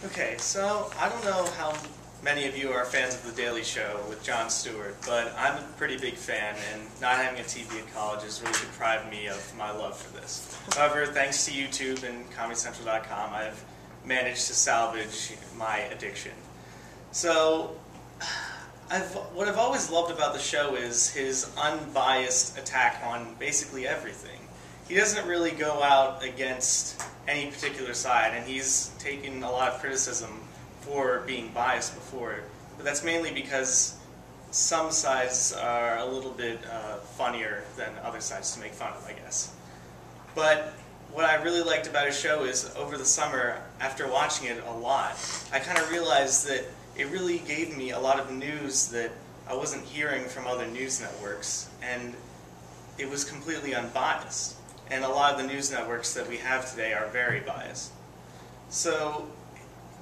Okay, so I don't know how many of you are fans of The Daily Show with Jon Stewart, but I'm a pretty big fan, and not having a TV at college has really deprived me of my love for this. However, thanks to YouTube and ComedyCentral.com, I've managed to salvage my addiction. So, what I've always loved about the show is his unbiased attack on basically everything. He doesn't really go out against any particular side, and he's taken a lot of criticism for being biased before. But that's mainly because some sides are a little bit funnier than other sides to make fun of, I guess. But what I really liked about his show is over the summer, after watching it a lot, I kind of realized that it really gave me a lot of news that I wasn't hearing from other news networks, and it was completely unbiased. And a lot of the news networks that we have today are very biased. So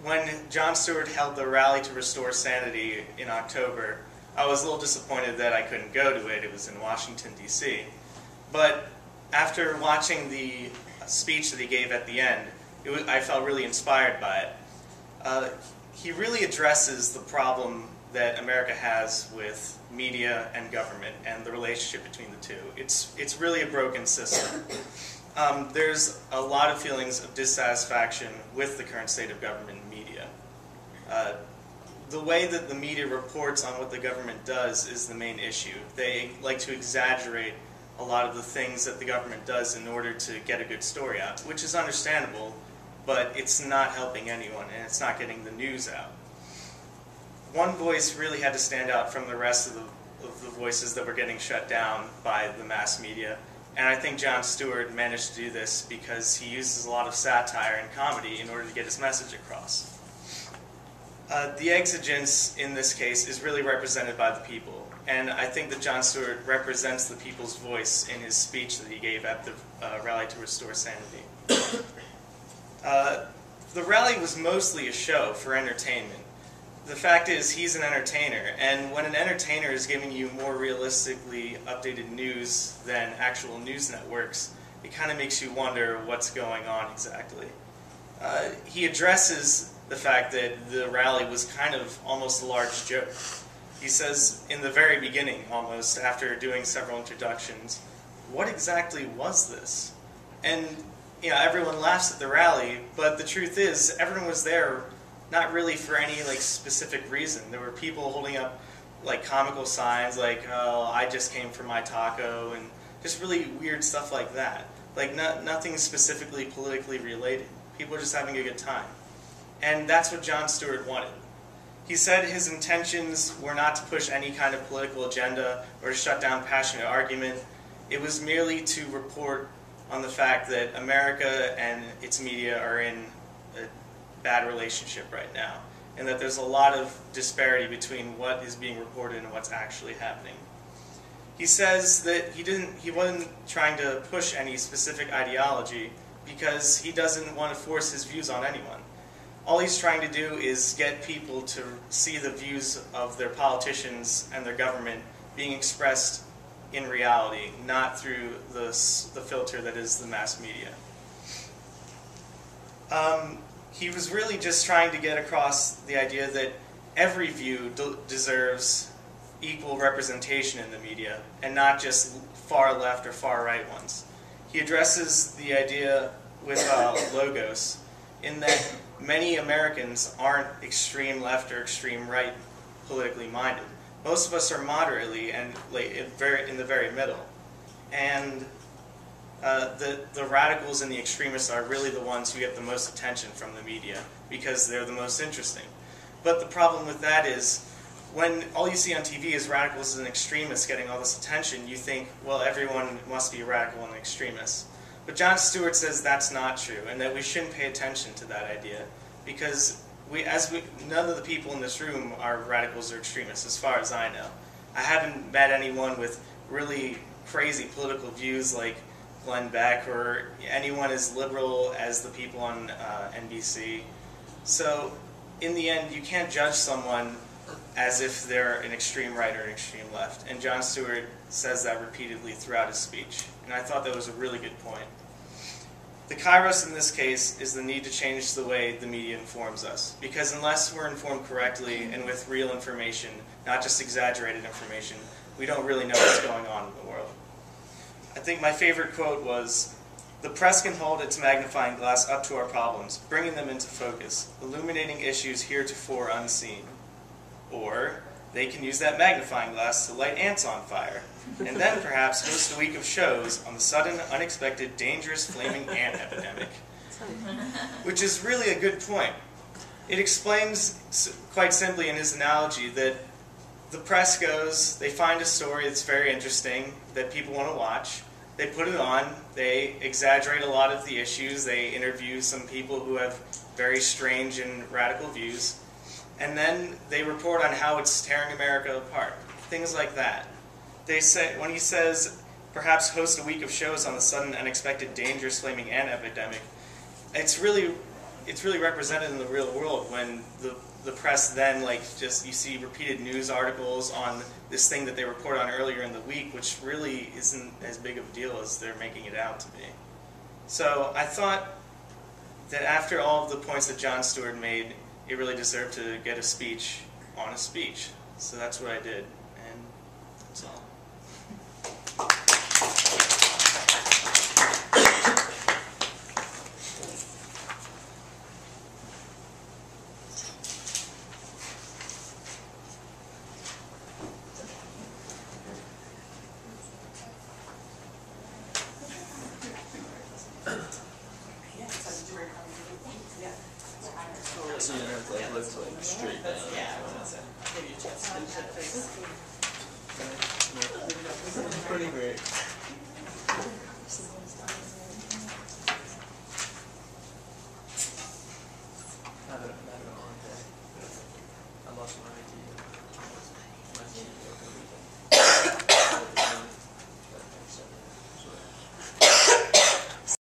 when Jon Stewart held the Rally to Restore Sanity in October, I was a little disappointed that I couldn't go to it. It was in Washington, D.C. But after watching the speech that he gave at the end, I felt really inspired by it. He really addresses the problem that America has with media and government and the relationship between the two. It's really a broken system. There's a lot of feelings of dissatisfaction with the current state of government and media. The way that the media reports on what the government does is the main issue. They like to exaggerate a lot of the things that the government does in order to get a good story out, which is understandable, but it's not helping anyone, and it's not getting the news out. One voice really had to stand out from the rest of the voices that were getting shut down by the mass media, and I think Jon Stewart managed to do this because he uses a lot of satire and comedy in order to get his message across. The exigence in this case is really represented by the people, and I think that Jon Stewart represents the people's voice in his speech that he gave at the Rally to Restore Sanity. The rally was mostly a show for entertainment. The fact is, he's an entertainer, and when an entertainer is giving you more realistically updated news than actual news networks, it kind of makes you wonder what's going on exactly. He addresses the fact that the rally was kind of almost a large joke. He says in the very beginning, almost, after doing several introductions, what exactly was this? And everyone laughs at the rally, but the truth is, everyone was there not really for any specific reason. There were people holding up comical signs like, oh, I just came for my taco, and just really weird stuff like that. Nothing specifically politically related. People were just having a good time. And that's what Jon Stewart wanted. He said his intentions were not to push any kind of political agenda or to shut down passionate argument. It was merely to report on the fact that America and its media are in a bad relationship right now, and that there's a lot of disparity between what is being reported and what's actually happening. He says that he wasn't trying to push any specific ideology because he doesn't want to force his views on anyone. All he's trying to do is get people to see the views of their politicians and their government being expressed in reality, not through the filter that is the mass media. He was really just trying to get across the idea that every view deserves equal representation in the media, and not just far left or far right ones. He addresses the idea with Logos, in that many Americans aren't extreme left or extreme right politically minded. Most of us are moderately and in the very middle. And the radicals and the extremists are really the ones who get the most attention from the media because they're the most interesting. But the problem with that is when all you see on TV is radicals and extremists getting all this attention, you think, well, everyone must be a radical and extremist. But Jon Stewart says that's not true, and that we shouldn't pay attention to that idea because none of the people in this room are radicals or extremists, as far as I know. I haven't met anyone with really crazy political views like Glenn Beck or anyone as liberal as the people on NBC. So in the end, you can't judge someone as if they're an extreme right or an extreme left. And Jon Stewart says that repeatedly throughout his speech. And I thought that was a really good point. The kairos in this case is the need to change the way the media informs us. Because unless we're informed correctly and with real information, not just exaggerated information, we don't really know what's going on in the world. I think my favorite quote was, "The press can hold its magnifying glass up to our problems, bringing them into focus, illuminating issues heretofore unseen." Or, "They can use that magnifying glass to light ants on fire, and then perhaps host a week of shows on the sudden, unexpected, dangerous flaming ant epidemic." Which is really a good point. It explains quite simply in his analogy that the press goes, they find a story that's very interesting, that people want to watch, they put it on, they exaggerate a lot of the issues, they interview some people who have very strange and radical views, and then they report on how it's tearing America apart. Things like that. They say, when he says, perhaps host a week of shows on the sudden, unexpected, dangerous flaming ant epidemic, it's really represented in the real world when the press then, like, just, you see repeated news articles on this thing that they reported on earlier in the week, which really isn't as big of a deal as they're making it out to be. So I thought that after all of the points that Jon Stewart made, it really deserved to get a speech on a speech. So that's what I did, and that's all. So you don't have to like look like straight down. Give you a chance to finish it, please. Pretty great. I don't know.